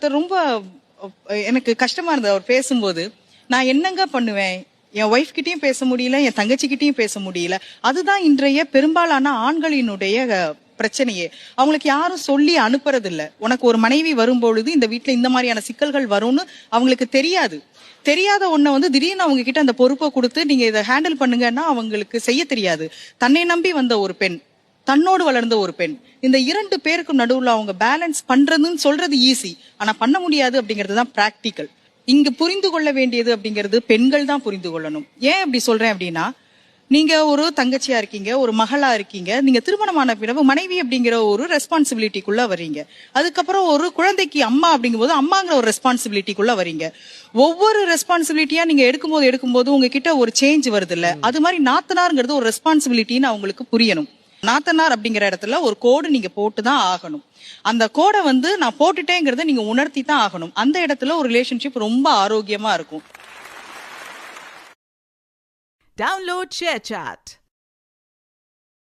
ரொம்ப எனக்கு கஷ்டமா இருந்தது அவர் பேசும்போது. நான் என்னங்க பண்ணுவேன்? என் ஒய்ஃப் கிட்டயும் பேச முடியல, என் தங்கச்சிகிட்டயும் பேச முடியல. அதுதான் இன்றைய பெரும்பாலான ஆண்களினுடைய பிரச்சனையே. அவங்களுக்கு யாரும் சொல்லி அனுப்புறதில்ல. உனக்கு ஒரு மனைவி வரும்பொழுது இந்த வீட்ல இந்த மாதிரியான சிக்கல்கள் வரும்னு அவங்களுக்கு தெரியாது. தெரியாத ஒண்ண வந்து திடீர்னு அவங்க கிட்ட அந்த பொறுப்பை கொடுத்து நீங்க இதை ஹேண்டில் பண்ணுங்கன்னா அவங்களுக்கு செய்ய தெரியாது. தன்னை நம்பி வந்த ஒரு பெண், தன்னோடு வளர்ந்த ஒரு பெண், இந்த 2 பேருக்கும் நடுவுல அவங்க பேலன்ஸ் பண்றதுன்னு சொல்றது ஈஸி. ஆனா பண்ண முடியாது அப்படிங்கிறது தான் பிராக்டிக்கல். இங்க புரிந்து கொள்ள வேண்டியது அப்படிங்கிறது பெண்கள் தான் புரிந்து கொள்ளணும். ஏன் அப்படி சொல்றேன் அப்படின்னா, நீங்க ஒரு தங்கச்சியா இருக்கீங்க, ஒரு மகளா இருக்கீங்க. நீங்க திருமணமான பிறகு மனைவி அப்படிங்கிற ஒரு ரெஸ்பான்சிபிலிட்டிக்குள்ள வர்றீங்க. அதுக்கப்புறம் ஒரு குழந்தைக்கு அம்மா அப்படிங்கும்போது அம்மாங்கிற ஒரு ரெஸ்பான்சிபிலிட்டிக்குள்ள வர்றீங்க. ஒவ்வொரு ரெஸ்பான்சிபிலிட்டியா நீங்க எடுக்கும்போது உங்ககிட்ட ஒரு சேஞ்ச் வருது இல்ல. அது மாதிரி நாத்தனார்ங்கிறது ஒரு ரெஸ்பான்சிபிலிட்டின்னு அவங்களுக்கு புரியணும். நாத்தனார் அப்படிங்கிற இடத்துல ஒரு கோடு நீங்க போட்டுதான் ஆகணும். அந்த கோடை வந்து நான் போட்டுட்டேங்கிறத நீங்க உணர்த்தி தான் ஆகணும். அந்த இடத்துல ஒரு ரிலேஷன்ஷிப் ரொம்ப ஆரோக்கியமா இருக்கும். Download ShareChat.